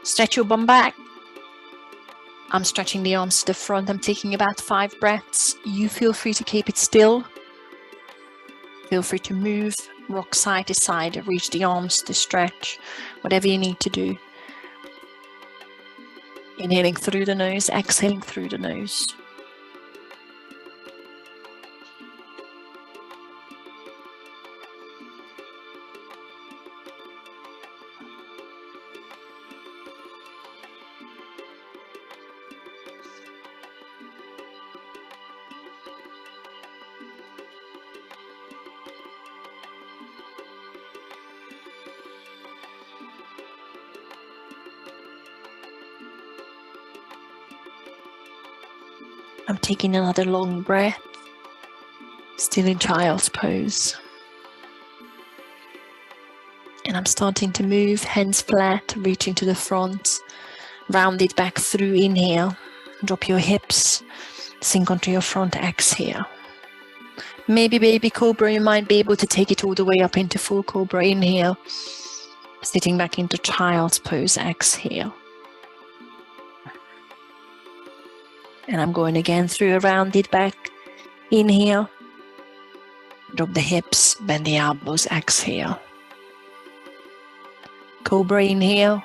Stretch your bum back. I'm stretching the arms to the front. I'm taking about 5 breaths. You feel free to keep it still. Feel free to move, rock side to side, reach the arms to stretch, whatever you need to do. Inhaling through the nose, exhaling through the nose. I'm taking another long breath, still in child's pose. And I'm starting to move, hands flat, reaching to the front, round it back through, inhale, drop your hips, sink onto your front, exhale. Maybe baby cobra, you might be able to take it all the way up into full cobra, inhale, sitting back into child's pose, exhale. And I'm going again through a rounded back. Inhale. Drop the hips, bend the elbows, exhale. Cobra, inhale.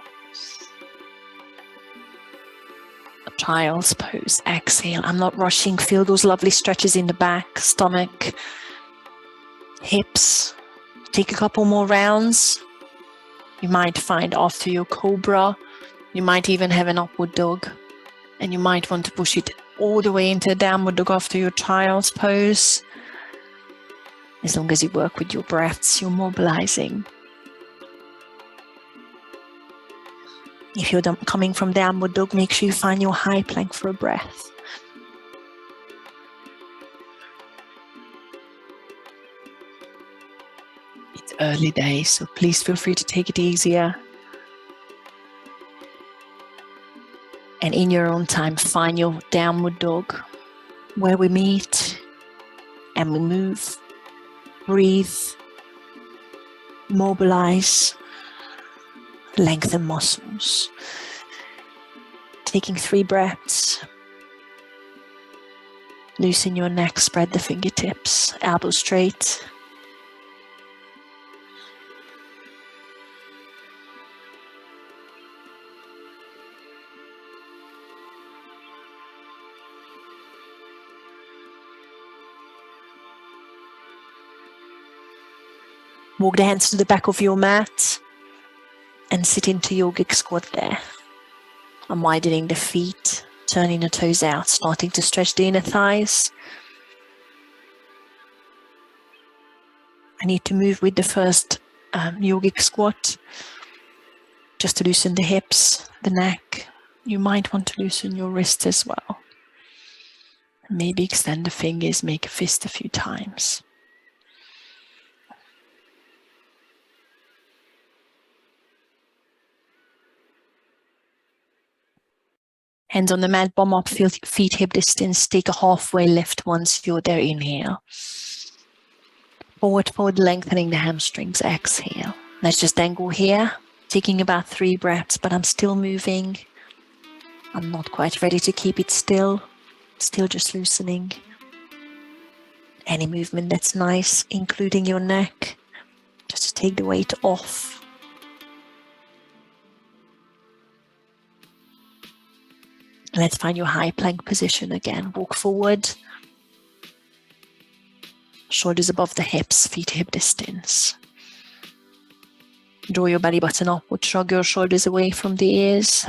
Child's pose, exhale. I'm not rushing. Feel those lovely stretches in the back, stomach, hips. Take a couple more rounds. You might find after your cobra, you might even have an upward dog. And you might want to push it all the way into a downward dog after your child's pose. As long as you work with your breaths, you're mobilizing. If you're coming from downward dog, make sure you find your high plank for a breath. It's early days, so please feel free to take it easier. And in your own time, find your downward dog where we meet and we move, breathe, mobilize, lengthen muscles. Taking 3 breaths. Loosen your neck, spread the fingertips, elbows straight. Walk the hands to the back of your mat and sit into yogic squat there. I'm widening the feet, turning the toes out, starting to stretch the inner thighs. I need to move with the first yogic squat, just to loosen the hips, the neck. You might want to loosen your wrists as well. Maybe extend the fingers, make a fist a few times. Hands on the mat, bum up, feet hip distance. Take a halfway lift once you're there. Inhale. Forward fold, lengthening the hamstrings. Exhale. Let's just then go here. Taking about 3 breaths, but I'm still moving. I'm not quite ready to keep it still. Still just loosening. Any movement that's nice, including your neck, just to take the weight off. Let's find your high plank position again. Walk forward. Shoulders above the hips, feet hip distance. Draw your belly button upward, shrug your shoulders away from the ears.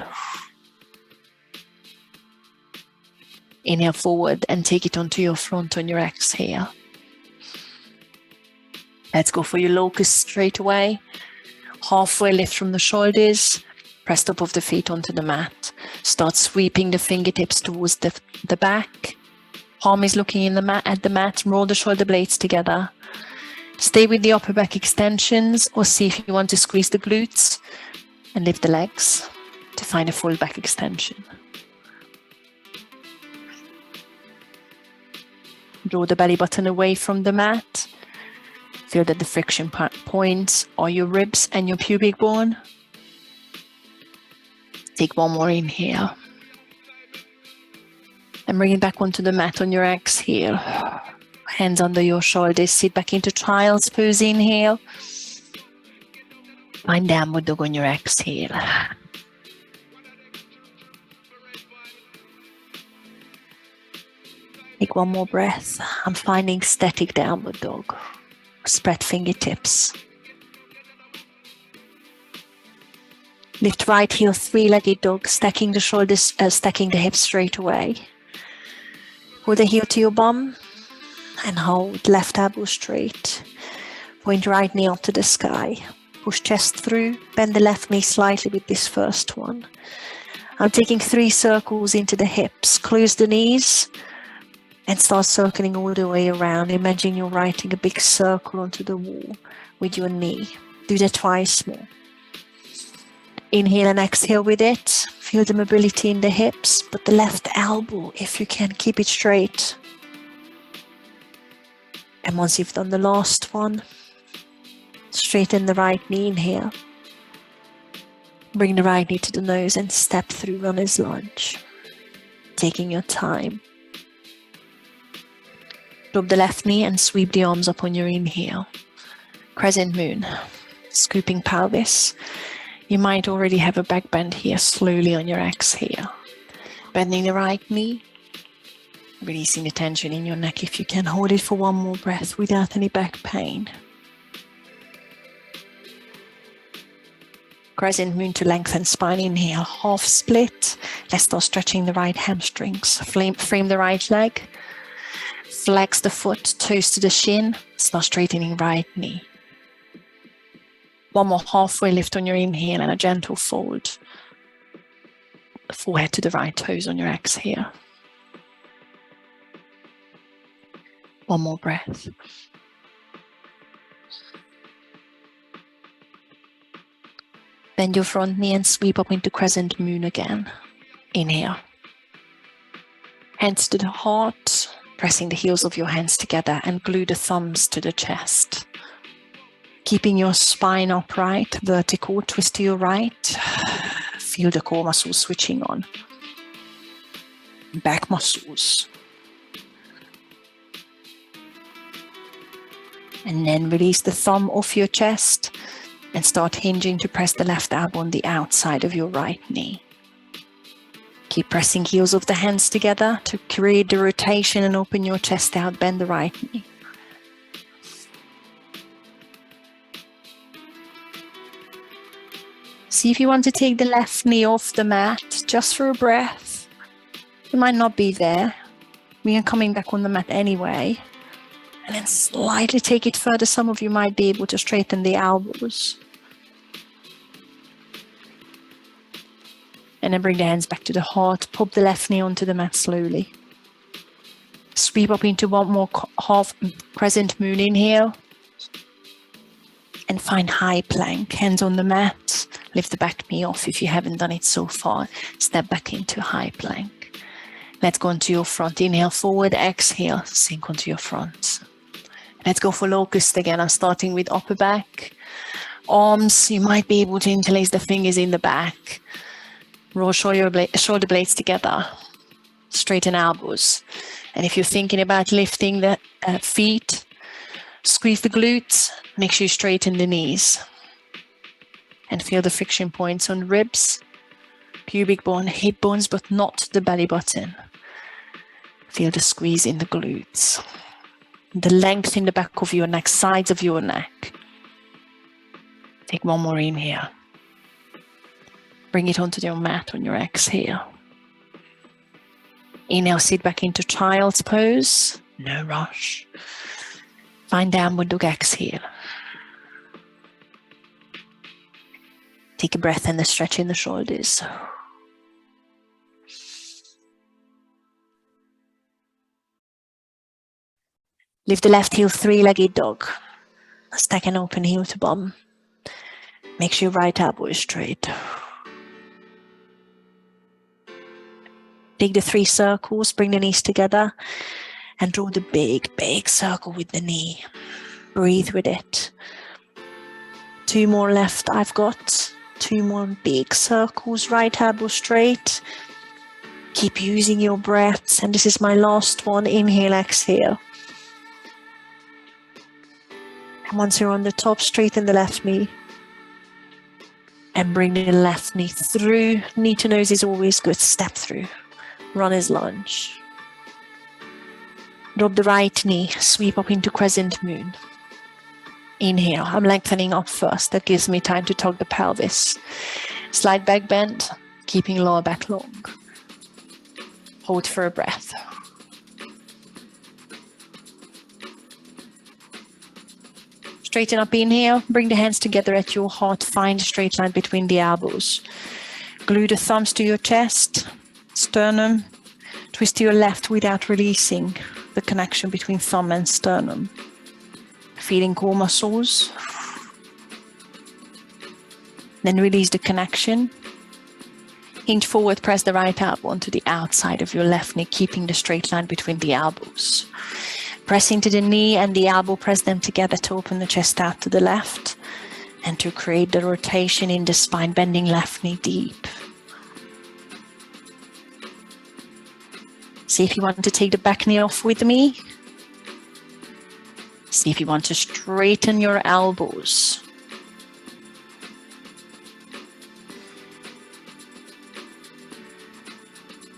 Inhale forward and take it onto your front on your exhale. Let's go for your locust straight away. Halfway lift from the shoulders. Press top of the feet onto the mat. Start sweeping the fingertips towards the back. Palm is looking in at the mat. Roll the shoulder blades together. Stay with the upper back extensions, or see if you want to squeeze the glutes and lift the legs to find a full back extension. Draw the belly button away from the mat. Feel that the friction points are your ribs and your pubic bone. Take one more inhale. And bring it back onto the mat on your exhale. Hands under your shoulders, sit back into child's pose, inhale. Find downward dog on your exhale. Take one more breath. I'm finding static downward dog. Spread fingertips. Lift right heel, three-legged dog, stacking the shoulders, stacking the hips straight away. Hold the heel to your bum and hold left elbow straight. Point right knee up to the sky. Push chest through, bend the left knee slightly with this first one. I'm taking 3 circles into the hips. Close the knees and start circling all the way around. Imagine you're writing a big circle onto the wall with your knee. Do that twice more. Inhale and exhale with it. Feel the mobility in the hips, but the left elbow, if you can, keep it straight. And once you've done the last one, straighten the right knee, inhale. Bring the right knee to the nose and step through runner's lunge. Taking your time. Drop the left knee and sweep the arms up on your inhale. Crescent moon, scooping pelvis. You might already have a back bend here, slowly on your exhale. Bending the right knee, releasing the tension in your neck if you can. Hold it for one more breath without any back pain. Crescent moon to lengthen spine, inhale, half split. Let's start stretching the right hamstrings. Frame the right leg. Flex the foot, toes to the shin. Start straightening right knee. One more halfway lift on your inhale and a gentle fold. The forehead to the right toes on your exhale. One more breath. Bend your front knee and sweep up into crescent moon again. Inhale. Hands to the heart, pressing the heels of your hands together and glue the thumbs to the chest. Keeping your spine upright, vertical, twist to your right. Feel the core muscles switching on. Back muscles. And then release the thumb off your chest and start hinging to press the left elbow on the outside of your right knee. Keep pressing heels of the hands together to create the rotation and open your chest out, bend the right knee. See if you want to take the left knee off the mat, just for a breath. You might not be there. We are coming back on the mat anyway. And then slightly take it further. Some of you might be able to straighten the elbows. And then bring the hands back to the heart. Pop the left knee onto the mat slowly. Sweep up into one more half crescent moon, inhale. And find high plank, hands on the mat. Lift the back knee off if you haven't done it so far. Step back into high plank. Let's go onto your front. Inhale forward, exhale, sink onto your front. Let's go for locust again. I'm starting with upper back. Arms, you might be able to interlace the fingers in the back. Roll shoulder blades together. Straighten elbows. And if you're thinking about lifting the feet, squeeze the glutes. Make sure you straighten the knees. And feel the friction points on ribs, pubic bone, hip bones, but not the belly button. Feel the squeeze in the glutes. The length in the back of your neck, sides of your neck. Take one more inhale. Bring it onto your mat on your exhale. Inhale, sit back into child's pose. No rush. Find downward dog, exhale. Take a breath and a stretch in the shoulders. Lift the left heel, three-legged dog. Stack an open heel to bum. Make sure your right elbow is straight. Take the 3 circles, bring the knees together, and draw the big, big circle with the knee. Breathe with it. 2 more left I've got. 2 more big circles, right elbow straight. Keep using your breaths. And this is my last one. Inhale, exhale. And once you're on the top, straighten the left knee. And bring the left knee through. Knee to nose is always good. Step through. Runner's lunge. Drop the right knee. Sweep up into crescent moon. Inhale. I'm lengthening up first. That gives me time to tug the pelvis. Slight back bend. Keeping lower back long. Hold for a breath. Straighten up, inhale. Bring the hands together at your heart. Find a straight line between the elbows. Glue the thumbs to your chest, sternum. Twist to your left without releasing the connection between thumb and sternum. Feeling core muscles. Then release the connection. Hinge forward, press the right elbow onto the outside of your left knee, keeping the straight line between the elbows. Press into the knee and the elbow, press them together to open the chest out to the left and to create the rotation in the spine, bending left knee deep. See if you want to take the back knee off with me. See if you want to straighten your elbows.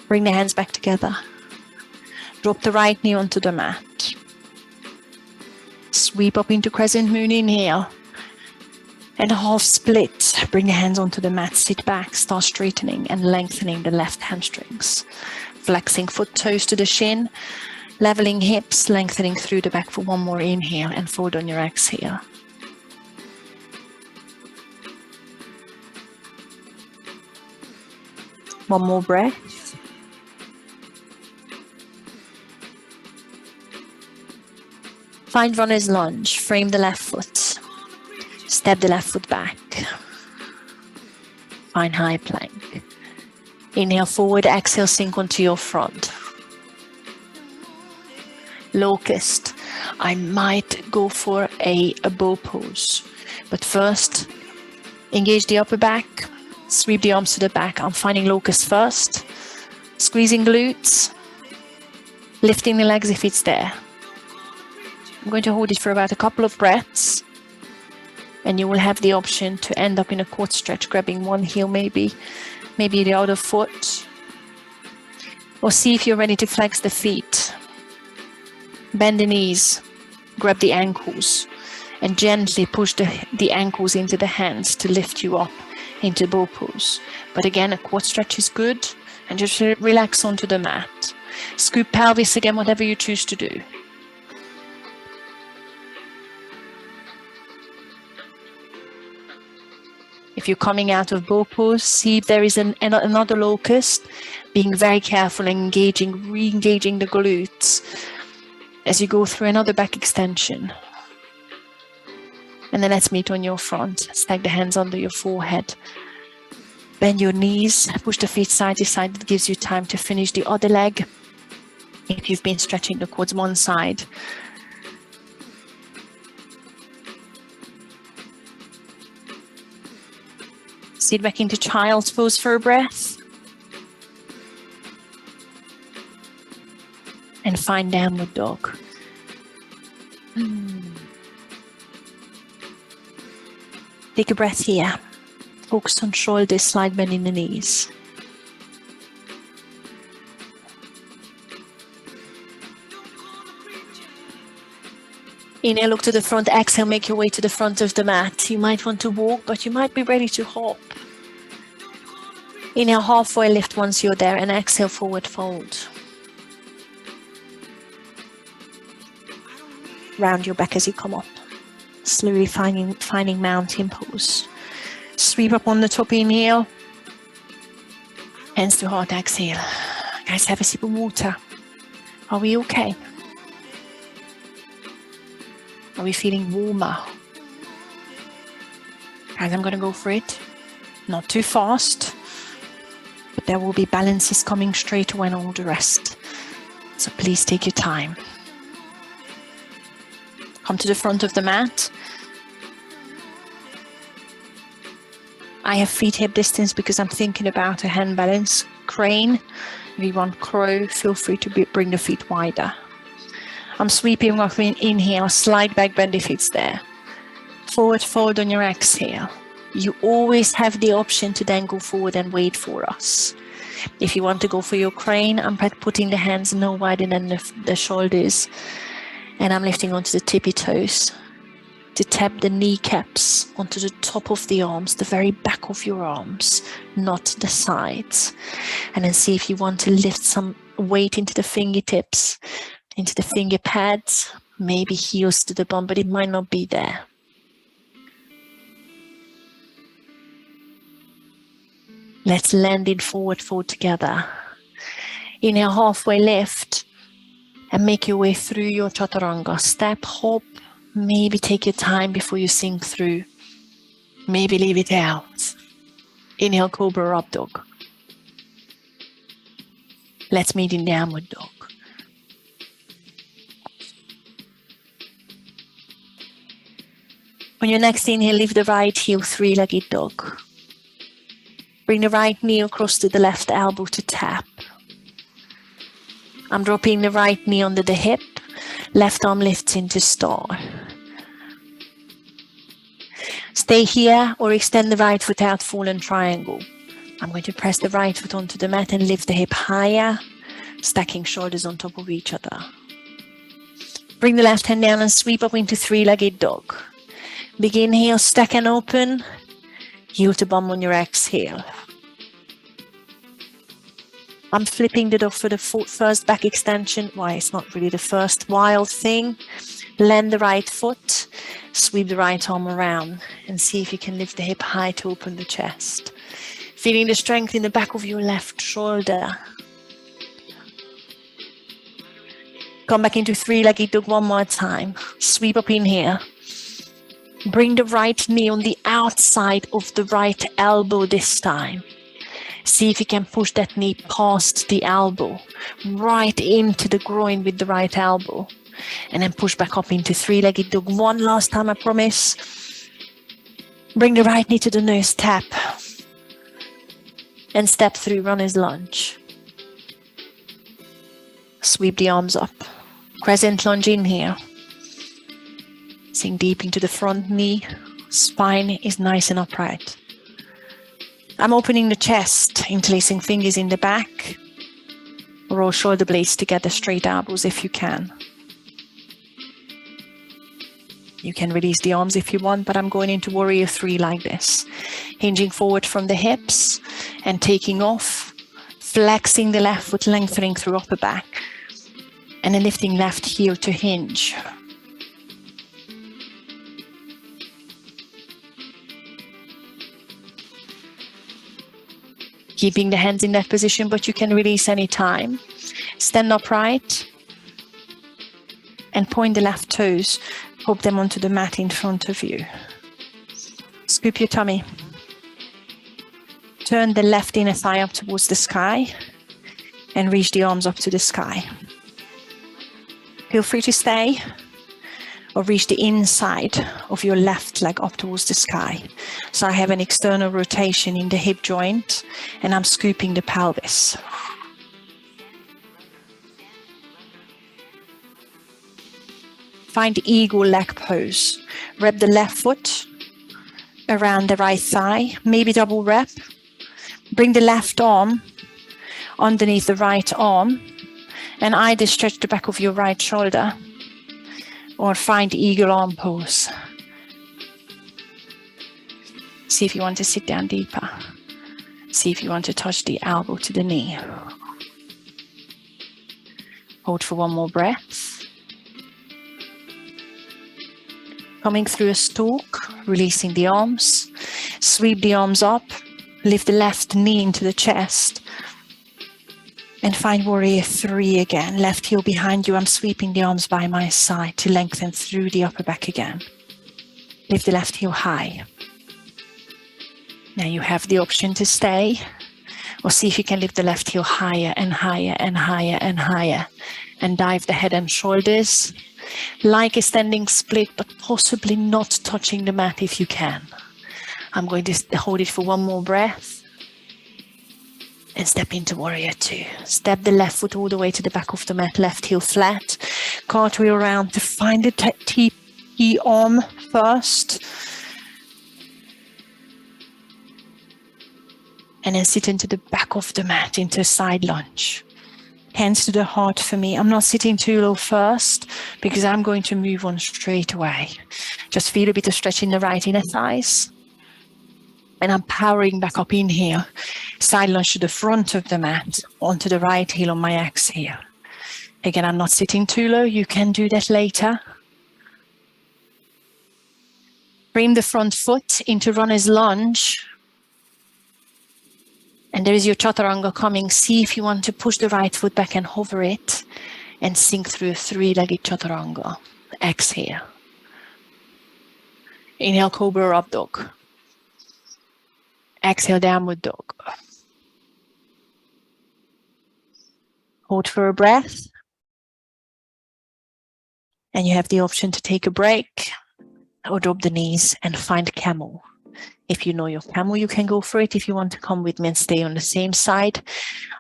Bring the hands back together. Drop the right knee onto the mat. Sweep up into crescent moon, inhale. And a half split. Bring the hands onto the mat, sit back, start straightening and lengthening the left hamstrings. Flexing foot toes to the shin, leveling hips, lengthening through the back for one more inhale and forward on your exhale. One more breath. Find runner's lunge, frame the left foot, step the left foot back. Find high plank. Inhale forward, exhale, sink onto your front. Locust. I might go for a bow pose, but first, engage the upper back, sweep the arms to the back. I'm finding locust first, squeezing glutes, lifting the legs if it's there. I'm going to hold it for about a couple of breaths, and you will have the option to end up in a quad stretch, grabbing one heel maybe the other foot, or see if you're ready to flex the feet. Bend the knees, grab the ankles, and gently push the ankles into the hands to lift you up into bow pose. But again, a quad stretch is good, and just relax onto the mat. Scoop pelvis again, whatever you choose to do. If you're coming out of bow pose, see if there is another locust, being very careful and re-engaging the glutes as you go through another back extension. And then let's meet on your front. Stack the hands under your forehead. Bend your knees, push the feet side to side. It gives you time to finish the other leg if you've been stretching the quads one side. Sit back into child's pose for a breath. And find downward dog. Take a breath here. Focus on shoulders, slight bend in the knees. Inhale, look to the front. Exhale, make your way to the front of the mat. You might want to walk, but you might be ready to hop. Inhale, halfway lift once you're there, and exhale, forward fold. Round your back as you come up. Slowly finding mountain pose. Sweep up on the top, inhale. Hands to heart, exhale. Guys, have a sip of water. Are we okay? Are we feeling warmer? Guys, I'm going to go for it. Not too fast, but there will be balances coming straight away and all the rest. So please take your time. Come to the front of the mat. I have feet hip distance because I'm thinking about a hand balance. Crane, if you want crow, feel free to bring the feet wider. I'm sweeping up in inhale, slide back, bend if it's there. Forward fold on your exhale. You always have the option to then go forward and wait for us. If you want to go for your crane, I'm putting the hands no wider than the shoulders, and I'm lifting onto the tippy toes to tap the kneecaps onto the top of the arms, the very back of your arms, not the sides. And then see if you want to lift some weight into the fingertips, into the finger pads, maybe heels to the bum, but it might not be there. Let's land in forward fold together. Inhale, halfway lift, and make your way through your chaturanga. Step, hop, maybe take your time before you sink through. Maybe leave it out. Inhale, cobra up dog. Let's meet in downward dog. On your next inhale, lift the right heel, three-legged dog. Bring the right knee across to the left elbow to tap. I'm dropping the right knee under the hip. Left arm lifts into star. Stay here or extend the right foot out, fallen triangle. I'm going to press the right foot onto the mat and lift the hip higher, stacking shoulders on top of each other. Bring the left hand down and sweep up into three-legged dog. Big inhale, stack and open. Heel to bum on your exhale. I'm flipping the dog for the first back extension. Why, it's not really the first wild thing. Land the right foot, sweep the right arm around, and see if you can lift the hip high to open the chest. Feeling the strength in the back of your left shoulder. Come back into three-legged dog one more time. Sweep up in here. Bring the right knee on the outside of the right elbow this time. See if you can push that knee past the elbow, right into the groin with the right elbow. And then push back up into three-legged dog. One last time, I promise. Bring the right knee to the nose, tap. And step through, runner's lunge. Sweep the arms up. Crescent lunge in here. Sink deep into the front knee. Spine is nice and upright. I'm opening the chest, interlacing fingers in the back. Roll shoulder blades together, straight elbows if you can. You can release the arms if you want, but I'm going into warrior three like this. Hinging forward from the hips and taking off. Flexing the left foot, lengthening through upper back. And then lifting left heel to hinge. Keeping the hands in that position, but you can release any time. Stand upright and point the left toes. Pop them onto the mat in front of you. Scoop your tummy. Turn the left inner thigh up towards the sky and reach the arms up to the sky. Feel free to stay or reach the inside of your left leg up towards the sky. So I have an external rotation in the hip joint and I'm scooping the pelvis. Find the eagle leg pose. Wrap the left foot around the right thigh, maybe double wrap. Bring the left arm underneath the right arm and either stretch the back of your right shoulder or find the eagle arm pose. See if you want to sit down deeper. See if you want to touch the elbow to the knee. Hold for one more breath. Coming through a stalk, releasing the arms. Sweep the arms up. Lift the left knee into the chest. And find warrior three again. Left heel behind you. I'm sweeping the arms by my side to lengthen through the upper back again. Lift the left heel high. Now you have the option to stay or see if you can lift the left heel higher and higher and higher and higher and dive the head and shoulders like a standing split, but possibly not touching the mat if you can. I'm going to hold it for one more breath and step into warrior two. Step the left foot all the way to the back of the mat, left heel flat, cartwheel around to find the TP arm first. And then sit into the back of the mat into a side lunge. Hands to the heart for me. I'm not sitting too low first because I'm going to move on straight away. Just feel a bit of stretch in the right inner thighs. And I'm powering back up in here. Side lunge to the front of the mat, onto the right heel on my exhale. Again, I'm not sitting too low. You can do that later. Bring the front foot into runner's lunge. And there is your chaturanga coming. See if you want to push the right foot back and hover it and sink through a three-legged chaturanga. Exhale. Inhale, cobra or up dog. Exhale, downward dog. Hold for a breath. And you have the option to take a break or drop the knees and find camel. If you know your camel, you can go for it. If you want to come with me and stay on the same side,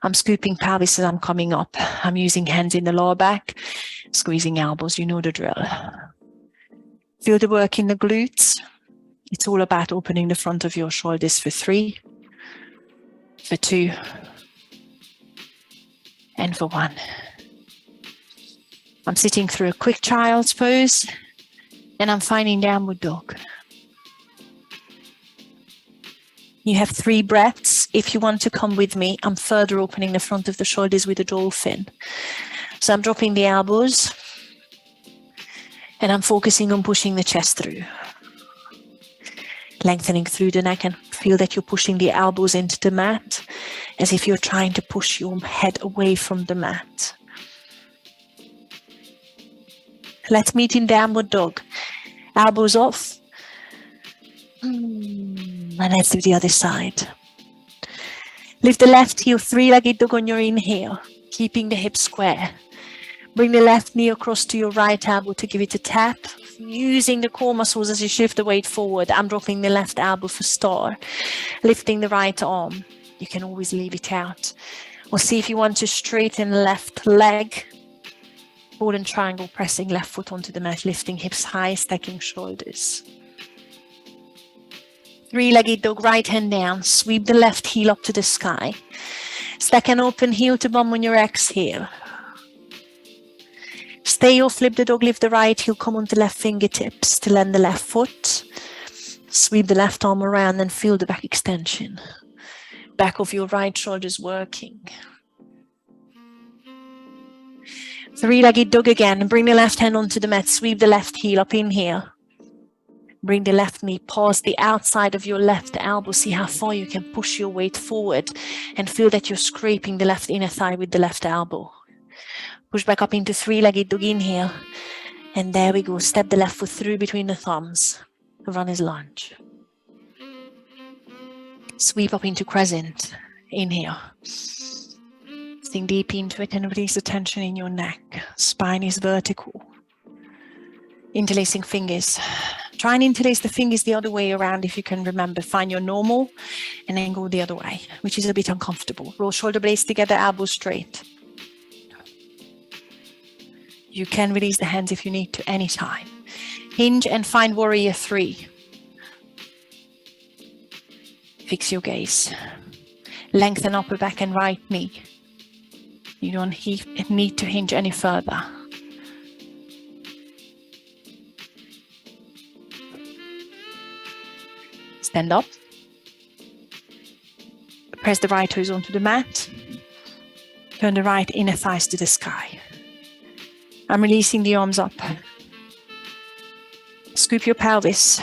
I'm scooping pelvis as I'm coming up. I'm using hands in the lower back, squeezing elbows. You know the drill. Feel the work in the glutes. It's all about opening the front of your shoulders for 3, for 2, and for 1. I'm sitting through a quick child's pose, and I'm finding downward dog. You have 3 breaths. If you want to come with me, I'm further opening the front of the shoulders with a dolphin. So I'm dropping the elbows, and I'm focusing on pushing the chest through. Lengthening through the neck and feel that you're pushing the elbows into the mat as if you're trying to push your head away from the mat. Let's meet in downward dog. Elbows off. And let's do the other side. Lift the left heel, three-legged dog on your inhale, keeping the hips square. Bring the left knee across to your right elbow to give it a tap. Using the core muscles as you shift the weight forward. I'm dropping the left elbow for star. Lifting the right arm. You can always leave it out. Or see if you want to straighten left leg. Golden triangle, pressing left foot onto the mat, lifting hips high, stacking shoulders. Three-legged dog, right hand down. Sweep the left heel up to the sky. Stack an open heel to bum on your exhale. Stay or flip the dog, lift the right heel, come onto left fingertips to land the left foot. Sweep the left arm around and feel the back extension. Back of your right shoulder's working. Three-legged dog again. Bring the left hand onto the mat, sweep the left heel up in here. Bring the left knee past the outside of your left elbow. See how far you can push your weight forward and feel that you're scraping the left inner thigh with the left elbow. Push back up into three-legged dog, inhale. And there we go. Step the left foot through between the thumbs. Runner's lunge. Sweep up into crescent. Inhale. Sink deep into it and release the tension in your neck. Spine is vertical. Interlacing fingers. Try and interlace the fingers the other way around if you can remember. Find your normal and then go the other way, which is a bit uncomfortable. Roll shoulder blades together, elbows straight. You can release the hands if you need to anytime. Hinge and find warrior 3. Fix your gaze. Lengthen upper back and right knee. You don't need to hinge any further. Stand up. Press the right toes onto the mat. Turn the right inner thighs to the sky. I'm releasing the arms up. Scoop your pelvis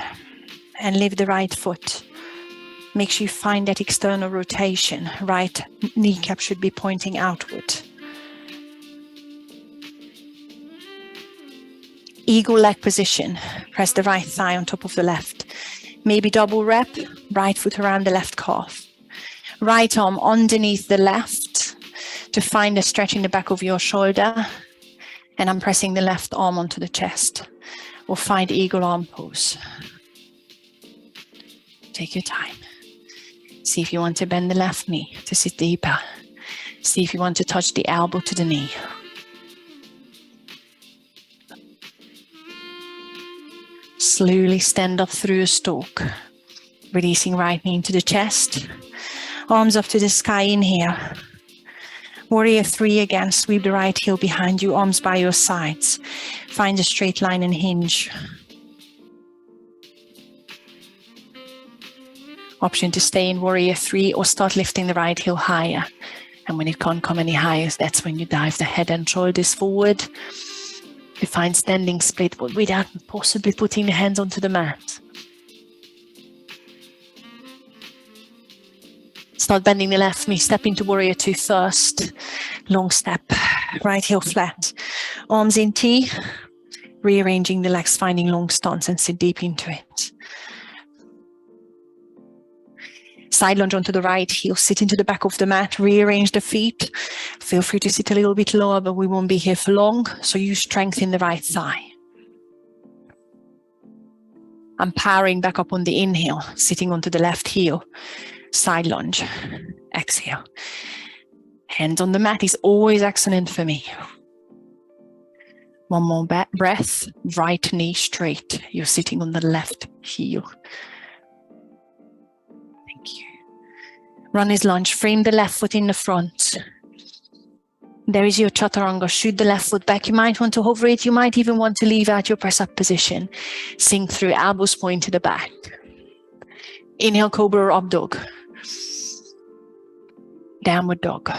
and lift the right foot. Make sure you find that external rotation. Right kneecap should be pointing outward. Eagle leg position. Press the right thigh on top of the left. Maybe double rep, right foot around the left calf. Right arm underneath the left to find a stretch in the back of your shoulder. And I'm pressing the left arm onto the chest. Or find eagle arm pose. Take your time. See if you want to bend the left knee to sit deeper. See if you want to touch the elbow to the knee. Slowly stand up through a stalk. Releasing right knee into the chest. Arms up to the sky, inhale. Warrior 3 again, sweep the right heel behind you, arms by your sides. Find a straight line and hinge. Option to stay in Warrior 3 or start lifting the right heel higher. And when it can't come any higher, that's when you dive the head and shoulders forward. You find standing split without possibly putting the hands onto the mat. Start bending the left knee, step into Warrior 2 first. Long step, right heel flat. Arms in T, rearranging the legs, finding long stance and sit deep into it. Side lunge onto the right heel, sit into the back of the mat, rearrange the feet. Feel free to sit a little bit lower, but we won't be here for long, so use strength in the right thigh. I'm powering back up on the inhale, sitting onto the left heel. Side lunge, exhale. Hands on the mat is always excellent for me. One more breath, right knee straight. You're sitting on the left heel. Thank you. Runners lunge, frame the left foot in the front. There is your chaturanga, shoot the left foot back. You might want to hover it, you might even want to leave out your press up position. Sink through, elbows point to the back. Inhale, cobra or up dog. Downward dog.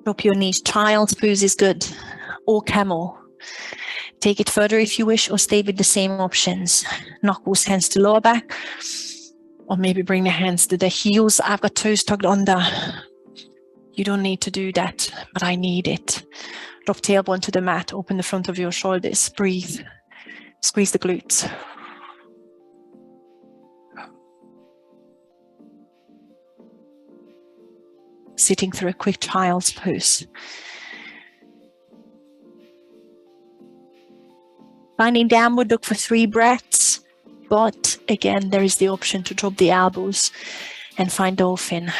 Drop your knees, child's pose is good, or camel. Take it further if you wish, or stay with the same options. Knuckles, hands to lower back, or maybe bring the hands to the heels. I've got toes tucked under. You don't need to do that, but I need it. Drop tailbone to the mat, open the front of your shoulders, breathe, squeeze the glutes. Sitting through a quick child's pose. Finding downward dog for 3 breaths, but again, there is the option to drop the elbows and find dolphin.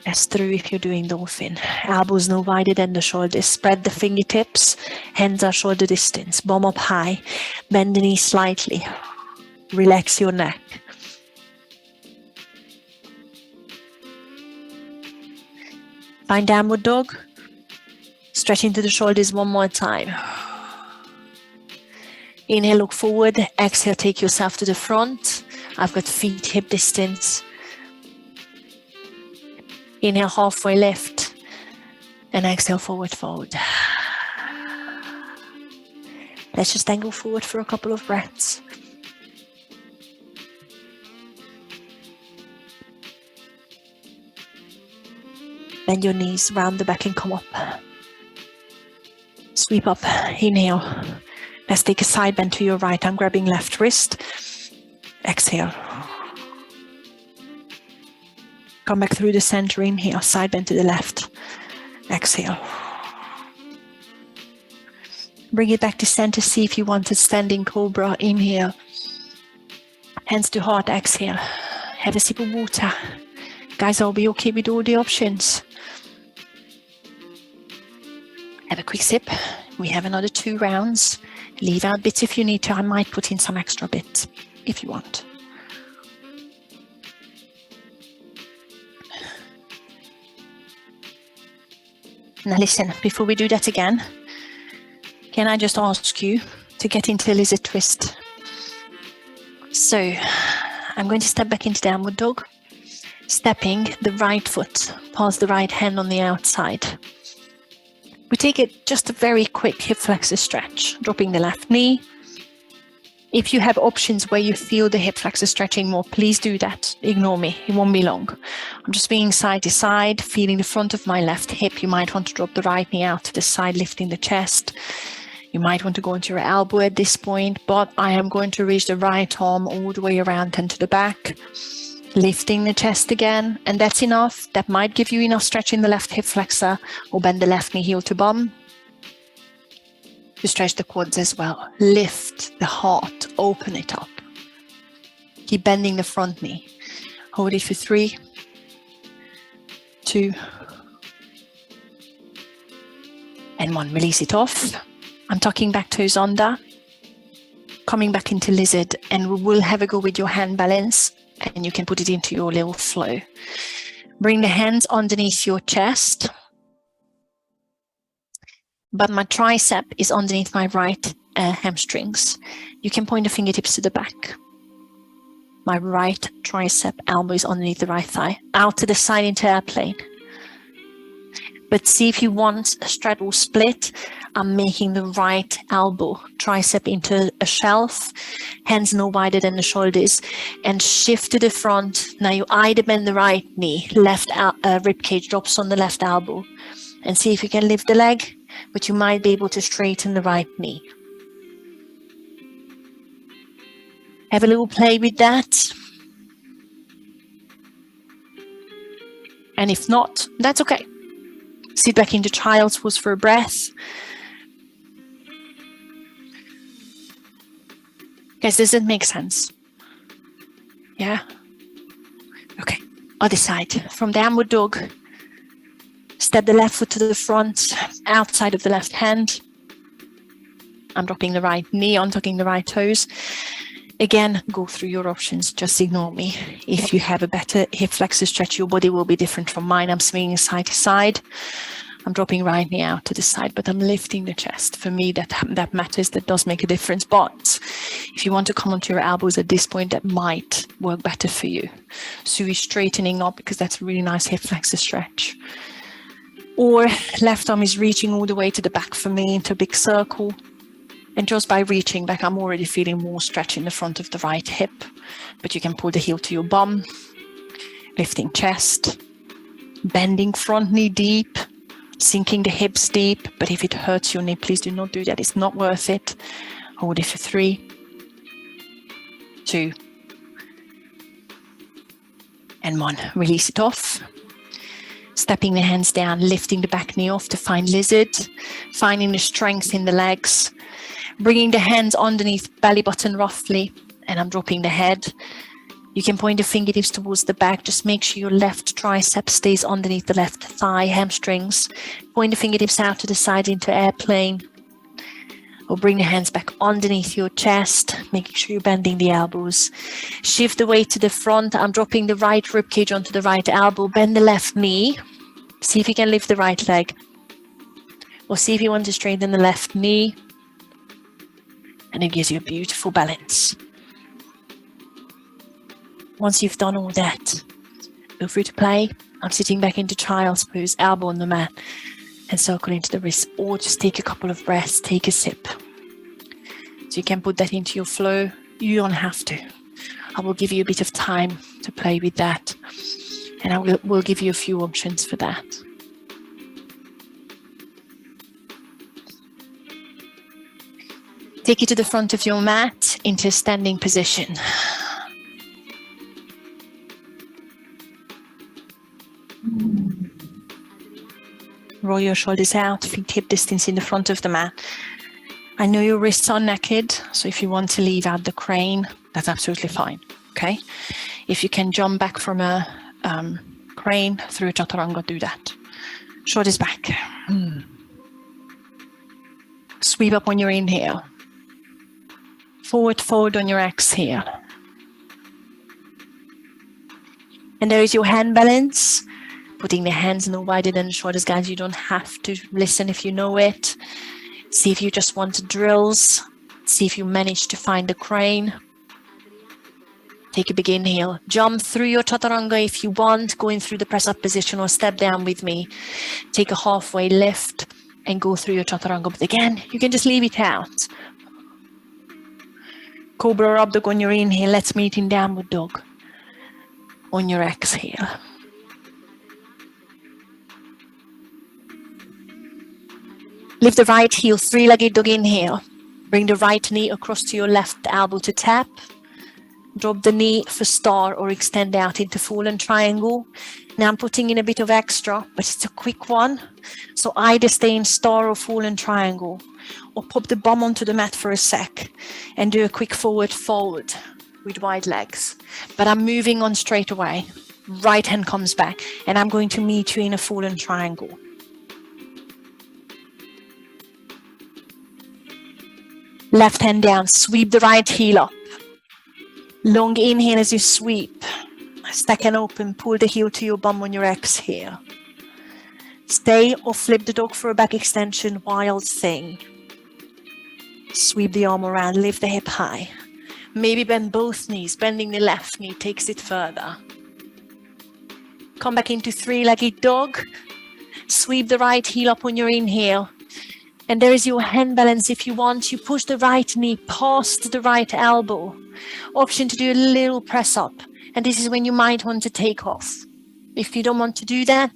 Press through if you're doing dolphin. Elbows no wider than the shoulders. Spread the fingertips. Hands are shoulder distance. Bum up high. Bend the knees slightly. Relax your neck. Find downward dog. Stretch into the shoulders one more time. Inhale, look forward. Exhale, take yourself to the front. I've got feet hip distance. Inhale, halfway lift, and exhale, forward fold. Let's just then go forward for a couple of breaths. Bend your knees, round the back and come up. Sweep up, inhale. Let's take a side bend to your right. I'm grabbing left wrist. Exhale. Come back through the center, inhale, side bend to the left. Exhale. Bring it back to center, see if you want a standing cobra, inhale. Hands to heart, exhale. Have a sip of water. Guys, I'll be okay with all the options. Have a quick sip. We have another 2 rounds. Leave out bits if you need to. I might put in some extra bits if you want. Now listen, before we do that again, can I just ask you to get into lizard twist? So I'm going to step back into downward dog, stepping the right foot past the right hand on the outside. We take it just a very quick hip flexor stretch, dropping the left knee. If you have options where you feel the hip flexor stretching more, please do that. Ignore me, it won't be long. I'm just being side to side, feeling the front of my left hip. You might want to drop the right knee out to the side, lifting the chest. You might want to go into your elbow at this point, but I am going to reach the right arm all the way around and to the back. Lifting the chest again, and that's enough. That might give you enough stretch in the left hip flexor, or bend the left knee heel to bum. To stretch the quads as well. Lift the heart, open it up. Keep bending the front knee. Hold it for 3, 2, and 1. Release it off. I'm tucking back toes under, coming back into lizard, and we will have a go with your hand balance, and you can put it into your little flow. Bring the hands underneath your chest, but my tricep is underneath my right hamstrings. You can point the fingertips to the back. My right tricep elbow is underneath the right thigh, out to the side into airplane. But see if you want a straddle split, I'm making the right elbow tricep into a shelf, hands no wider than the shoulders, and shift to the front. Now you either bend the right knee, left rib cage drops on the left elbow, and see if you can lift the leg, but you might be able to straighten the right knee. Have a little play with that. And if not, that's okay. Sit back into child's pose for a breath. Guys, does it make sense? Yeah? Okay. Other side. From downward dog, step the left foot to the front, outside of the left hand. I'm dropping the right knee, untucking the right toes. Again, go through your options, just ignore me. If you have a better hip flexor stretch, your body will be different from mine. I'm swinging side to side. I'm dropping right knee out to the side, but I'm lifting the chest. For me, that matters, that does make a difference. But if you want to come onto your elbows at this point, that might work better for you. So you're straightening up, because that's a really nice hip flexor stretch. Or left arm is reaching all the way to the back for me into a big circle. And just by reaching back, I'm already feeling more stretch in the front of the right hip. But you can pull the heel to your bum, lifting chest, bending front knee deep, sinking the hips deep. But if it hurts your knee, please do not do that. It's not worth it. Hold it for 3, 2, and 1. Release it off. Stepping the hands down, lifting the back knee off to find lizard, finding the strength in the legs. Bringing the hands underneath belly button roughly, and I'm dropping the head. You can point the fingertips towards the back. Just make sure your left tricep stays underneath the left thigh, hamstrings. Point the fingertips out to the side into airplane. Or bring the hands back underneath your chest, making sure you're bending the elbows. Shift the weight to the front. I'm dropping the right ribcage onto the right elbow. Bend the left knee. See if you can lift the right leg. Or see if you want to straighten the left knee. And it gives you a beautiful balance. Once you've done all that, feel free to play. I'm sitting back into child's pose, elbow on the mat, and circle into the wrist, or just take a couple of breaths, take a sip. So you can put that into your flow. You don't have to. I will give you a bit of time to play with that, and I will give you a few options for that. Take it to the front of your mat into a standing position. Roll your shoulders out, feet hip distance in the front of the mat. I know your wrists are naked, so if you want to leave out the crane, that's absolutely fine, okay? If you can jump back from a crane through a chaturanga, do that. Shoulders back. Sweep up on your inhale. Forward fold on your exhale. And there is your hand balance. Putting the hands no wider than the shoulders, guys. You don't have to listen if you know it. See if you just want the drills. See if you manage to find the crane. Take a big inhale. Jump through your chaturanga if you want, going through the press-up position, or step down with me. Take a halfway lift and go through your chaturanga. But again, you can just leave it out. Cobra or up dog on your inhale. Let's meet in downward dog on your exhale. Lift the right heel, three-legged dog inhale. Bring the right knee across to your left elbow to tap. Drop the knee for star or extend out into fallen triangle. Now I'm putting in a bit of extra, but it's a quick one. So either stay in star or fallen triangle, or pop the bum onto the mat for a sec and do a quick forward fold with wide legs. But I'm moving on straight away. Right hand comes back and I'm going to meet you in a fallen triangle. Left hand down, sweep the right heel up. Long inhale as you sweep. Stack and open, pull the heel to your bum on your exhale. Stay or flip the dog for a back extension, wild thing. Sweep the arm around, lift the hip high. Maybe bend both knees, bending the left knee takes it further. Come back into three-legged dog. Sweep the right heel up on your inhale. And there is your hand balance if you want. You push the right knee past the right elbow. Option to do a little press up. And this is when you might want to take off. If you don't want to do that,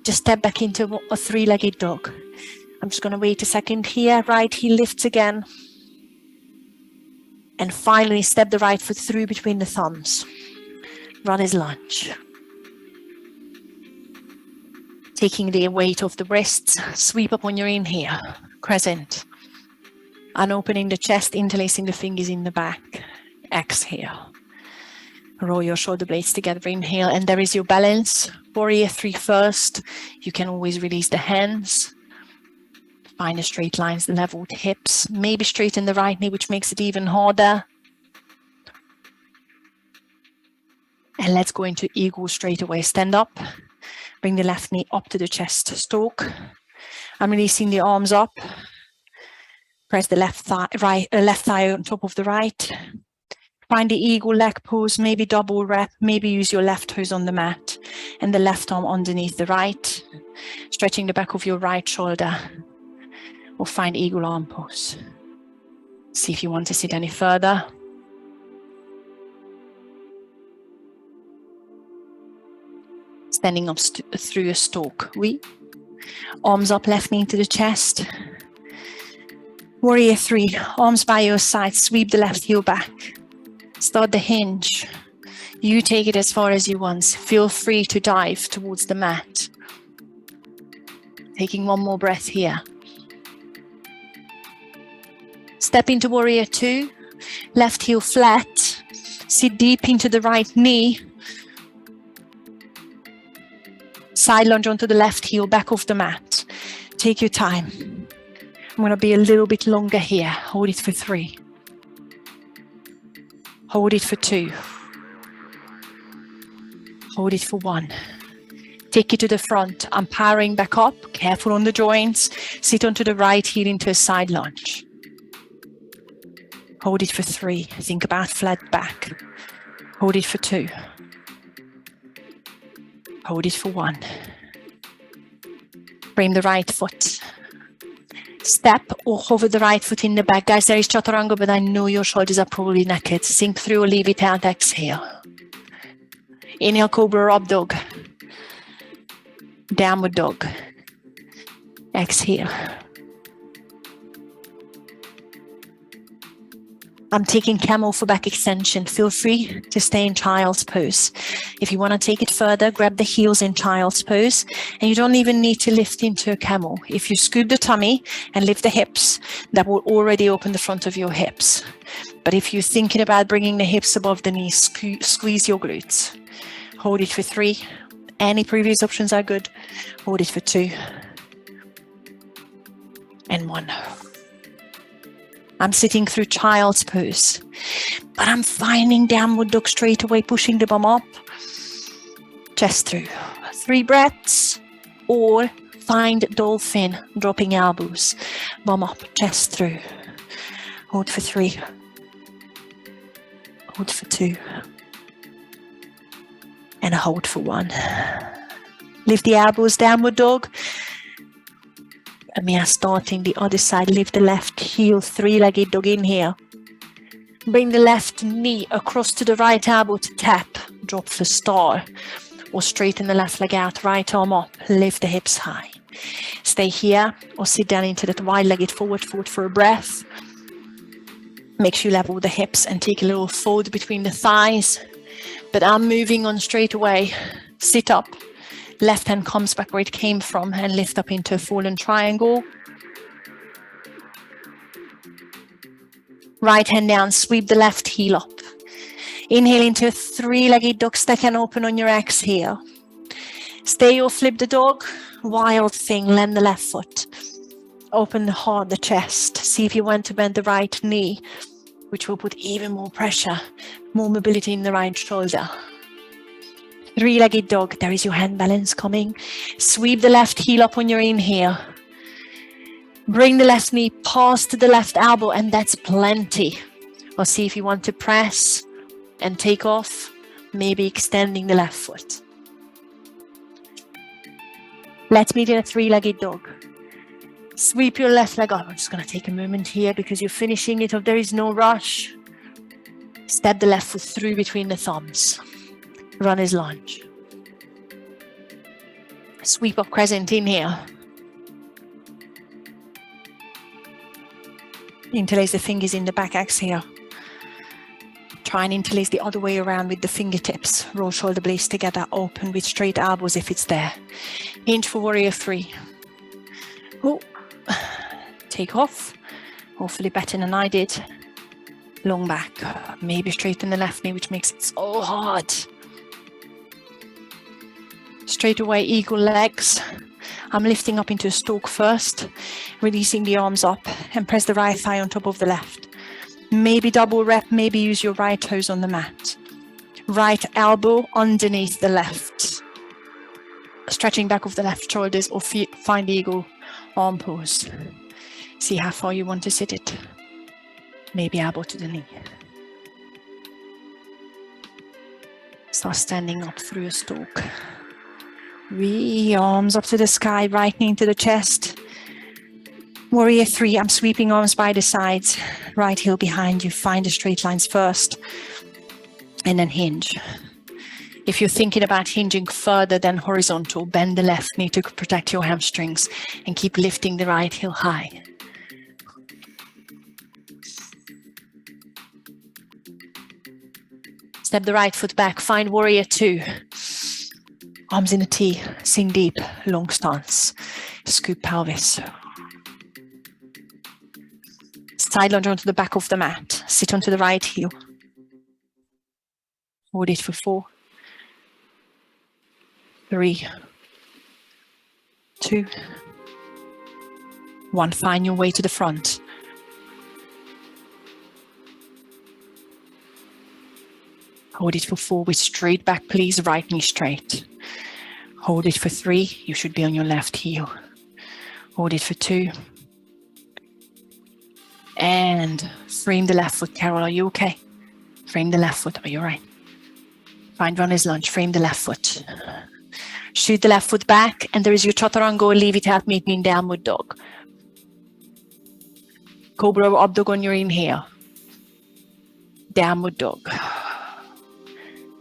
just step back into a three-legged dog. I'm just going to wait a second here. Right heel lifts again. And finally, step the right foot through between the thumbs. Runner's lunge. Taking the weight off the wrists, sweep up on your inhale, crescent. Unopening the chest, interlacing the fingers in the back. Exhale. Roll your shoulder blades together, inhale, and there is your balance. Warrior 3 first. You can always release the hands. Find the straight lines, the leveled hips. Maybe straighten the right knee, which makes it even harder. And let's go into eagle straight away. Stand up. Bring the left knee up to the chest, stalk. I'm releasing the arms up. Press the left thigh on top of the right. Find the eagle leg pose, maybe double rep, maybe use your left toes on the mat and the left arm underneath the right, stretching the back of your right shoulder, or find eagle arm pose. See if you want to sit any further. Standing up through a stalk. Arms up, left knee to the chest. Warrior 3, arms by your side, sweep the left heel back. Start the hinge. You take it as far as you want. Feel free to dive towards the mat. Taking one more breath here. Step into Warrior 2, left heel flat. Sit deep into the right knee. Side lunge onto the left heel, back off the mat. Take your time. I'm going to be a little bit longer here. Hold it for 3. Hold it for 2. Hold it for 1. Take it to the front. I'm powering back up. Careful on the joints. Sit onto the right heel into a side lunge. Hold it for 3. Think about flat back. Hold it for 2. Hold it for 1. Frame the right foot. Step or hover the right foot in the back. Guys, there is chaturanga, but I know your shoulders are probably naked. Sink through or leave it out. Exhale. Inhale, cobra up dog. Downward dog. Exhale. I'm taking camel for back extension. Feel free to stay in child's pose. If you want to take it further, grab the heels in child's pose. And you don't even need to lift into a camel. If you scoop the tummy and lift the hips, that will already open the front of your hips. But if you're thinking about bringing the hips above the knees, squeeze your glutes. Hold it for 3. Any previous options are good. Hold it for 2. And 1. I'm sitting through child's pose, but I'm finding downward dog straight away, pushing the bum up, chest through. 3 breaths, or find dolphin, dropping elbows, bum up, chest through. Hold for 3. Hold for 2. And hold for 1. Lift the elbows, downward dog. And we are starting the other side. Lift the left heel, 3-legged dog, inhale. Bring the left knee across to the right elbow to tap. Drop for star. Or straighten the left leg out, right arm up. Lift the hips high. Stay here or sit down into that wide-legged forward foot for a breath. Make sure you level the hips and take a little fold between the thighs. But I'm moving on straight away. Sit up. Left hand comes back where it came from and lift up into a fallen triangle. Right hand down, sweep the left heel up. Inhale into a three-legged dog, stack and open on your exhale. Stay or flip the dog. Wild thing, land the left foot. Open the heart, the chest. See if you want to bend the right knee, which will put even more pressure, more mobility in the right shoulder. Three-legged dog, there is your hand balance coming. Sweep the left heel up on your inhale. Bring the left knee past the left elbow, and that's plenty. Or see if you want to press and take off, maybe extending the left foot. Let's meet in a three-legged dog. Sweep your left leg up. I'm just going to take a moment here because you're finishing it off. There is no rush. Step the left foot through between the thumbs. Runner's lunge. Sweep up crescent, inhale. Interlace the fingers in the back, exhale. Try and interlace the other way around with the fingertips. Roll shoulder blades together, open with straight elbows if it's there. Hinge for warrior three. Oh. Take off. Hopefully better than I did. Long back. Maybe straighten the left knee, which makes it so hard. Straight away, eagle legs. I'm lifting up into a stalk first, releasing the arms up and press the right thigh on top of the left. Maybe double rep, maybe use your right toes on the mat. Right elbow underneath the left. Stretching back of the left shoulders or find eagle arm pose. See how far you want to sit it. Maybe elbow to the knee. Start standing up through a stalk. Arms up to the sky, right knee into the chest. Warrior three, I'm sweeping arms by the sides. Right heel behind you, find the straight lines first. And then hinge. If you're thinking about hinging further than horizontal, bend the left knee to protect your hamstrings and keep lifting the right heel high. Step the right foot back, find warrior two. Arms in a T, sink deep, long stance. Scoop pelvis. Side lunge onto the back of the mat. Sit onto the right heel. Hold it for 4, 3, 2, 1. Find your way to the front. Hold it for 4 with straight back, please. Right knee straight. Hold it for 3. You should be on your left heel. Hold it for 2. And frame the left foot. Carol, are you okay? Frame the left foot. Are you all right? Find runner's lunge. Frame the left foot. Shoot the left foot back. And there is your chaturanga. Leave it out. Meet me in downward dog. Cobra or up dog on your inhale. Downward dog.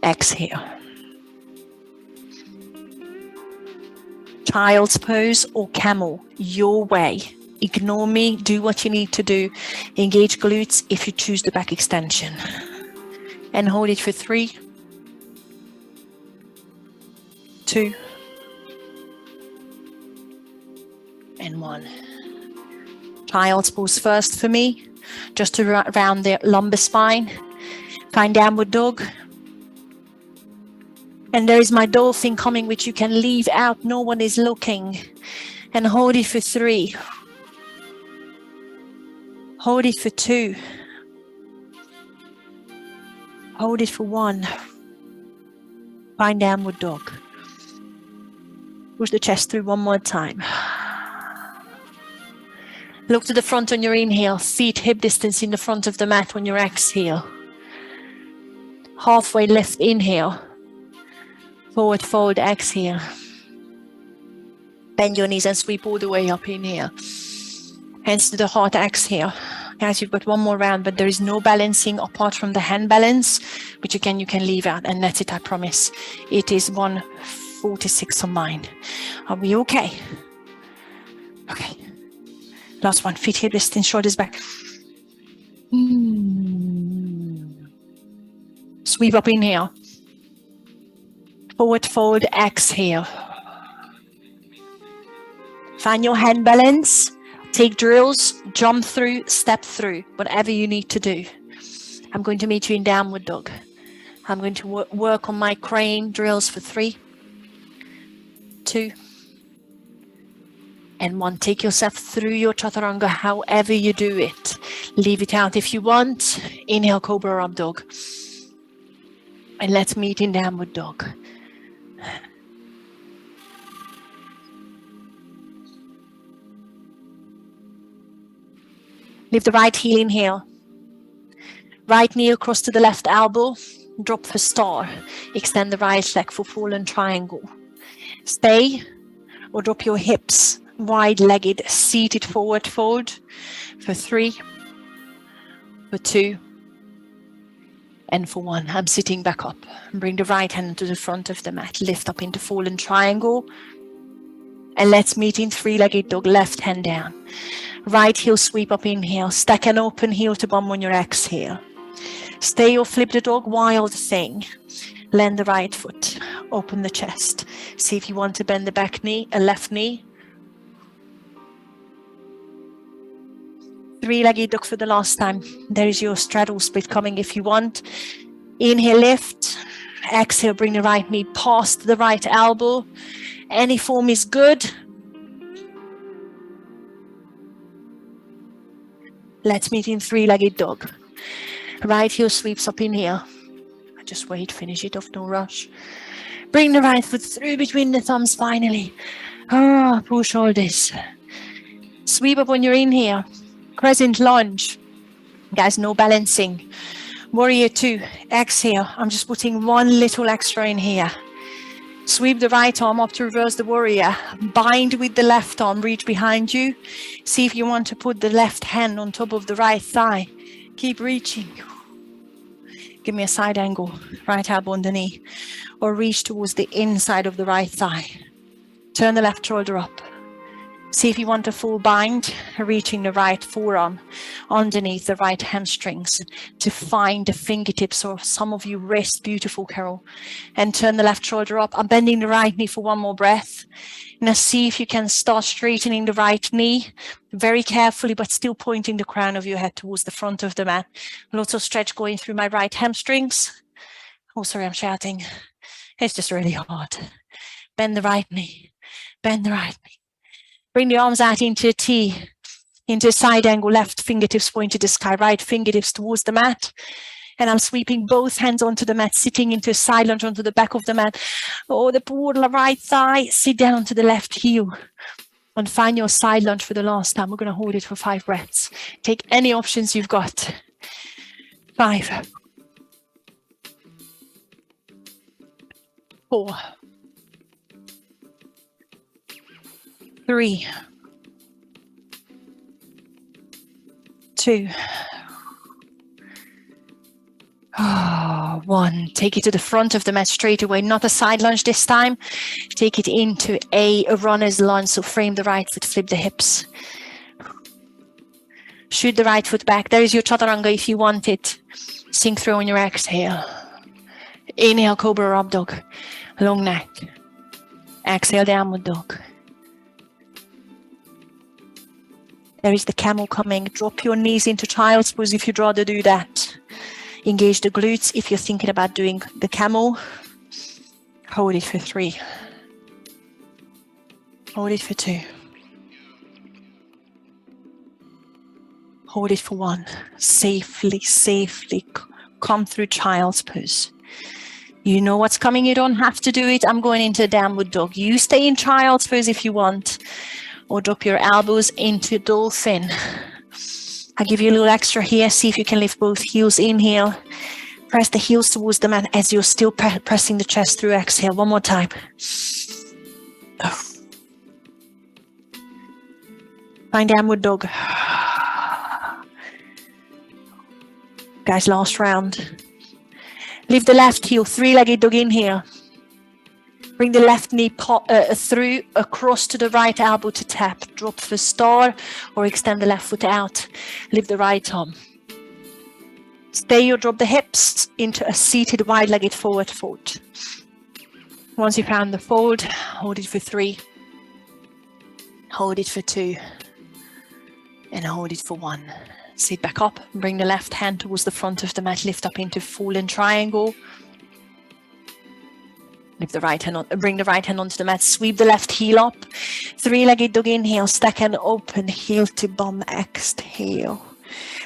Exhale. Child's pose or camel, your way. Ignore me, do what you need to do. Engage glutes if you choose the back extension. And hold it for 3, 2, and 1. Child's pose first for me, just to round the lumbar spine. Find downward dog. And there is my dolphin coming, which you can leave out. No one is looking. And hold it for 3. Hold it for 2. Hold it for 1. Find downward dog. Push the chest through one more time. Look to the front on your inhale. Feet hip distance in the front of the mat on your exhale. Halfway lift, inhale. Forward fold, exhale. Bend your knees and sweep all the way up, inhale. Hands to the heart, exhale. Guys, you've got one more round, but there is no balancing apart from the hand balance, which again you can leave out, and that's it, I promise. It is 1:46 on mine. Are we okay? Okay. Last one, feet hip distance, shoulders back. Sweep up, inhale. Forward fold, exhale. Find your hand balance. Take drills, jump through, step through, whatever you need to do. I'm going to meet you in downward dog. I'm going to work on my crane drills for 3, 2, and 1. Take yourself through your chaturanga however you do it. Leave it out if you want. Inhale, cobra up dog. And let's meet in downward dog. Lift the right heel, inhale. Right knee across to the left elbow. Drop for star. Extend the right leg for fallen triangle. Stay or drop your hips. Wide-legged, seated forward fold for 3, for 2, and for 1. I'm sitting back up. Bring the right hand to the front of the mat. Lift up into fallen triangle. And let's meet in 3-legged dog. Left hand down. Right heel sweep up, inhale. Stack an open heel to bum on your exhale. Stay or flip the dog, wild thing. Land the right foot. Open the chest. See if you want to bend the back knee, a left knee. 3-legged dog for the last time. There is your straddle split coming if you want. Inhale, lift. Exhale, bring the right knee past the right elbow. Any form is good. Let's meet in 3-legged dog. Right heel sweeps up, inhale. Just wait, finish it off, no rush. Bring the right foot through between the thumbs finally. Pull shoulders. Sweep up on your inhale. Crescent lunge. Guys, no balancing. Warrior 2. Exhale. I'm just putting 1 little extra in here. Sweep the right arm up to reverse the warrior. Bind with the left arm. Reach behind you. See if you want to put the left hand on top of the right thigh. Keep reaching. Give me a side angle. Right elbow on the knee. Or reach towards the inside of the right thigh. Turn the left shoulder up. See if you want a full bind, reaching the right forearm underneath the right hamstrings to find the fingertips or some of you wrist. Beautiful, Carol. And turn the left shoulder up. I'm bending the right knee for 1 more breath. Now see if you can start straightening the right knee very carefully, but still pointing the crown of your head towards the front of the mat. Lots of stretch going through my right hamstrings. Oh, sorry, I'm shouting. It's just really hard. Bend the right knee. Bend the right knee. Bring the arms out into a T, into a side angle, left fingertips point to the sky, right fingertips towards the mat. And I'm sweeping both hands onto the mat, sitting into a side lunge onto the back of the mat. Oh, the right thigh, sit down onto the left heel. And find your side lunge for the last time. We're going to hold it for 5 breaths. Take any options you've got. 5, 4, 3, 2, 1. Take it to the front of the mat straight away. Not a side lunge this time. Take it into a runner's lunge. So frame the right foot, flip the hips. Shoot the right foot back. There is your chaturanga if you want it. Sink through on your exhale. Inhale, cobra up dog. Long neck. Exhale, downward dog. There is the camel coming. Drop your knees into child's pose if you'd rather do that. Engage the glutes if you're thinking about doing the camel. Hold it for 3. Hold it for 2. Hold it for 1. Safely, safely come through child's pose. You know what's coming. You don't have to do it. I'm going into downward dog. You stay in child's pose if you want. Or drop your elbows into dolphin. I'll give you a little extra here. See if you can lift both heels. Inhale. Press the heels towards the mat as you're still pressing the chest through. Exhale. 1 more time. Find downward dog. Guys, last round. Lift the left heel. 3-legged dog. Inhale. Bring the left knee through, across to the right elbow to tap. Drop for star or extend the left foot out. Lift the right arm. Stay or drop the hips into a seated wide-legged forward fold. Once you found the fold, hold it for 3, hold it for 2, and hold it for 1. Sit back up, bring the left hand towards the front of the mat, lift up into fallen triangle. Lift the right hand on, bring the right hand onto the mat, sweep the left heel up. 3-legged dog inhale, stack and open, heel to bum, exhale.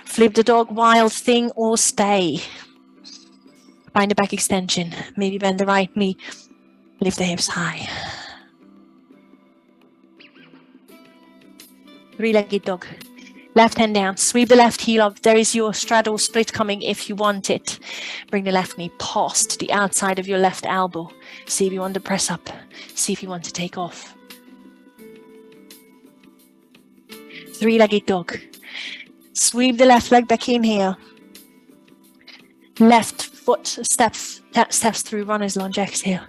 Flip the dog, wild thing, or stay. Find the back extension, maybe bend the right knee, lift the hips high. 3-legged dog. Left hand down, sweep the left heel up. There is your straddle split coming if you want it. Bring the left knee past the outside of your left elbow. See if you want to press up. See if you want to take off. 3-legged dog. Sweep the left leg back in here. Left foot steps through runner's lunge, exhale.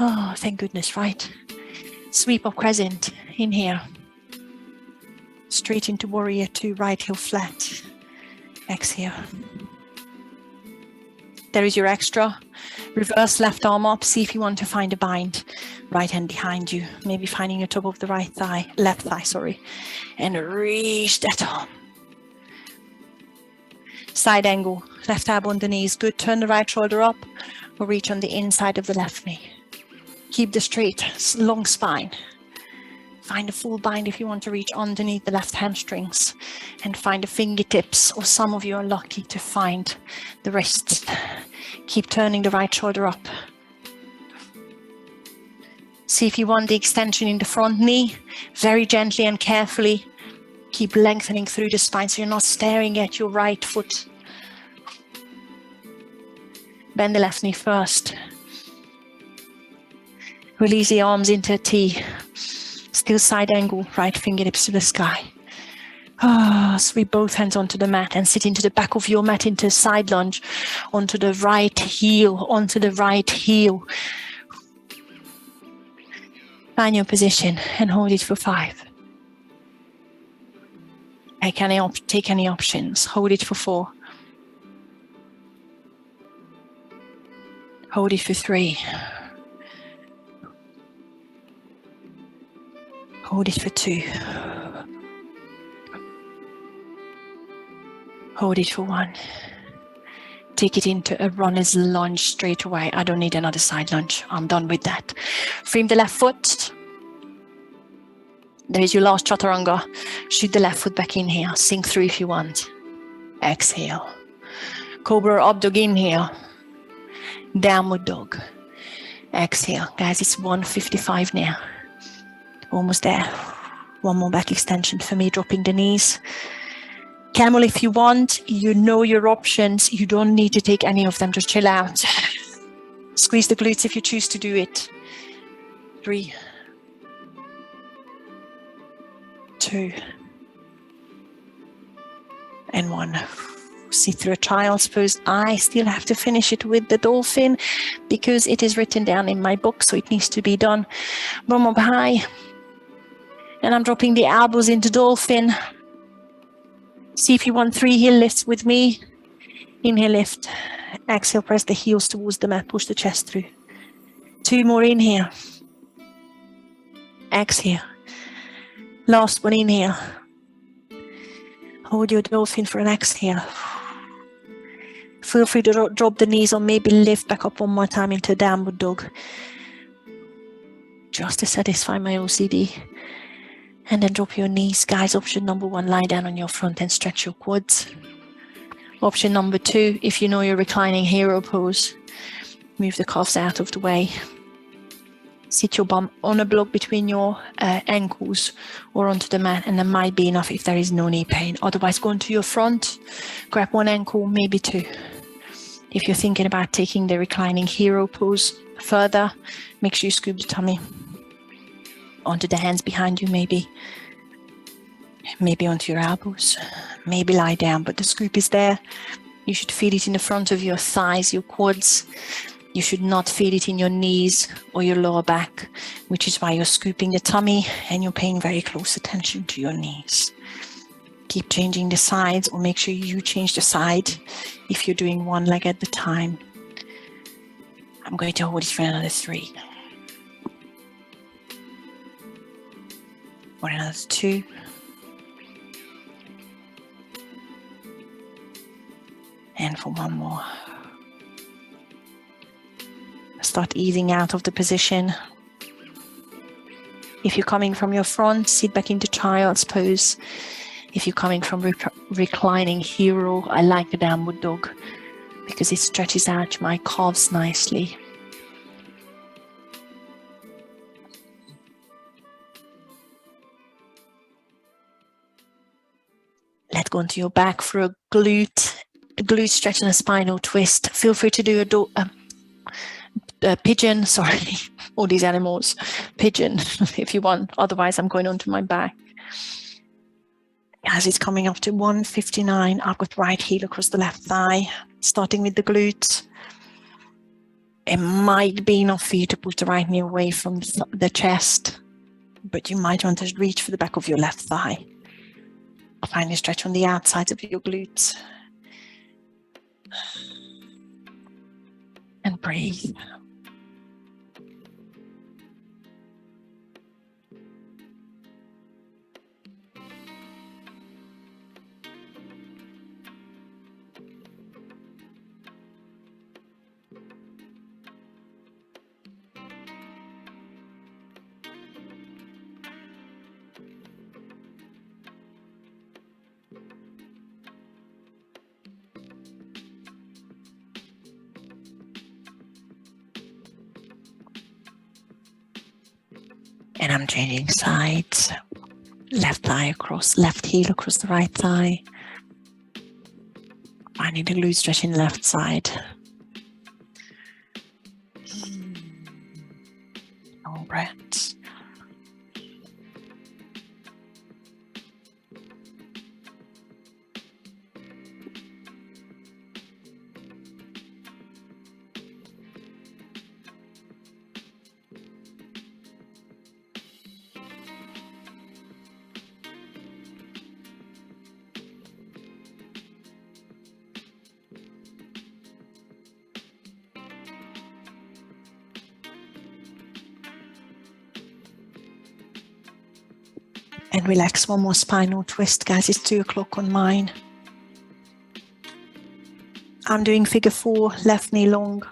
Oh, thank goodness, right? Sweep up crescent, in here. Straight into warrior 2, right heel flat. Exhale. There is your extra. Reverse left arm up. See if you want to find a bind. Right hand behind you. Maybe finding the top of the left thigh, sorry. And reach that arm. Side angle. Left elbow on the knees. Good. Turn the right shoulder up or reach on the inside of the left knee. Keep the straight, long spine. Find a full bind if you want to reach underneath the left hamstrings, and find the fingertips, or some of you are lucky to find the wrists. Keep turning the right shoulder up. See if you want the extension in the front knee. Very gently and carefully. Keep lengthening through the spine so you're not staring at your right foot. Bend the left knee first. Release the arms into a T. Still side angle, right fingertips to the sky. Sweep both hands onto the mat and sit into the back of your mat into a side lunge. Onto the right heel, onto the right heel. Find your position and hold it for 5. Take any options. Hold it for 4. Hold it for 3. Hold it for 2. Hold it for 1. Take it into a runner's lunge straight away. I don't need another side lunge. I'm done with that. Frame the left foot. There is your last chaturanga. Shoot the left foot back in here. Sink through if you want. Exhale. Cobra up dog inhale. Downward dog. Exhale. Guys, it's 1:55 now. Almost there. One more back extension for me, dropping the knees. Camel if you want. You know your options. You don't need to take any of them. Just chill out. Squeeze the glutes if you choose to do it. 3, 2, and 1. Sit through a child's pose. I still have to finish it with the dolphin because it is written down in my book, so it needs to be done. Bum up high. And I'm dropping the elbows into dolphin. See if you want 3 heel lifts with me. Inhale, lift. Exhale, press the heels towards the mat. Push the chest through. 2 more inhale. Exhale. Last one, inhale. Hold your dolphin for an exhale. Feel free to drop the knees or maybe lift back up one more time into downward dog. Just to satisfy my OCD. And then drop your knees. Guys, option number 1, lie down on your front and stretch your quads. Option number 2, if you know your reclining hero pose, move the calves out of the way. Sit your bum on a block between your ankles or onto the mat, and that might be enough if there is no knee pain. Otherwise, go into your front, grab one ankle, maybe 2. If you're thinking about taking the reclining hero pose further, make sure you scoop the tummy onto the hands behind you, maybe onto your elbows, maybe lie down, but the scoop is there. You should feel it in the front of your thighs, your quads. You should not feel it in your knees or your lower back, which is why you're scooping the tummy and you're paying very close attention to your knees. Keep changing the sides, or make sure you change the side if you're doing one leg at a time. I'm going to hold it for another 3. For another 2. And for 1 more. Start easing out of the position. If you're coming from your front, sit back into child's pose. If you're coming from reclining hero, I like the downward dog because it stretches out my calves nicely. Let go onto your back for a glute stretch and a spinal twist. Feel free to do a pigeon, sorry, all these animals, pigeon if you want, otherwise I'm going onto my back. As it's coming up to 159, I've got right heel across the left thigh, starting with the glutes. It might be enough for you to put the right knee away from the chest, but you might want to reach for the back of your left thigh. Find a stretch on the outsides of your glutes. And breathe. And I'm changing sides. Left thigh across, left heel across the right thigh. Finding the glute stretch in the left side. Long breaths. And relax, 1 more spinal twist, guys. It's 2 o'clock on mine. I'm doing figure 4, left knee long,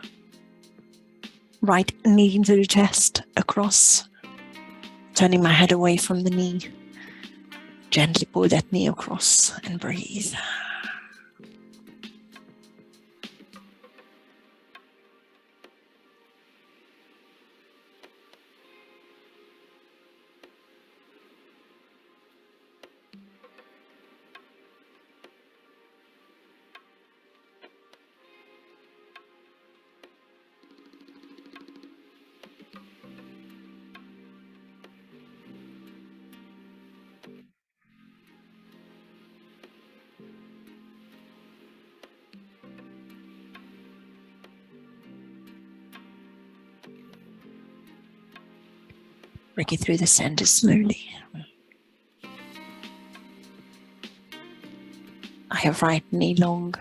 right knee into the chest, across, turning my head away from the knee. Gently pull that knee across and breathe. Break it through the center slowly. I have right knee long,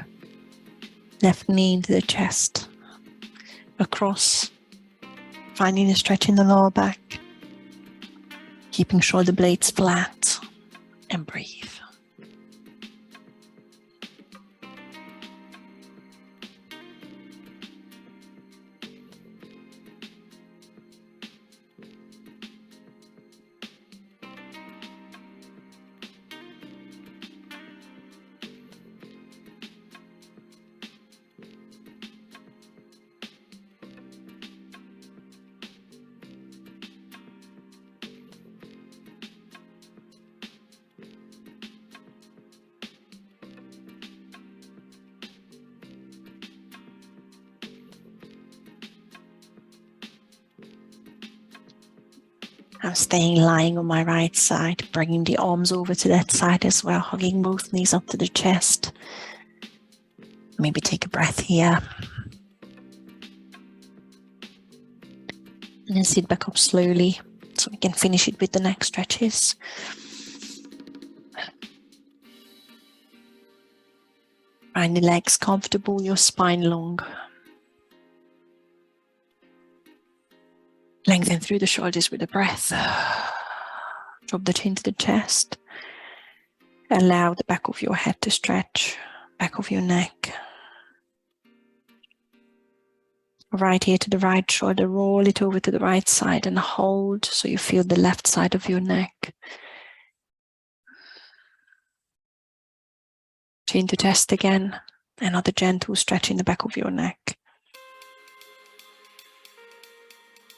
left knee into the chest, across, finding a stretch in the lower back, keeping shoulder blades flat, and breathe. I'm staying lying on my right side, bringing the arms over to that side as well, hugging both knees up to the chest. Maybe take a breath here. And then sit back up slowly so we can finish it with the next stretches. Find the legs comfortable, your spine long. Lengthen through the shoulders with a breath. Drop the chin to the chest. Allow the back of your head to stretch, back of your neck. Right ear to the right shoulder, roll it over to the right side and hold so you feel the left side of your neck. Chin to chest again. Another gentle stretch in the back of your neck.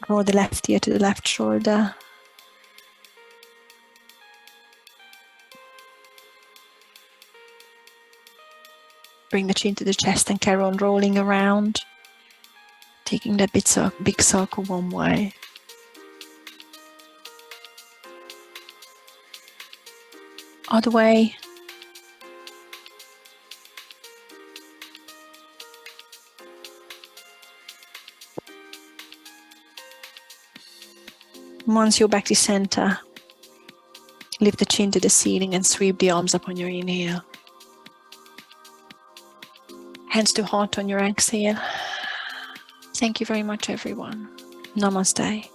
Draw the left ear to the left shoulder. Bring the chin to the chest and carry on rolling around. Taking that big circle one way. Other way. Once you're back to center, lift the chin to the ceiling and sweep the arms up on your inhale. Hands to heart on your exhale. Thank you very much, everyone. Namaste.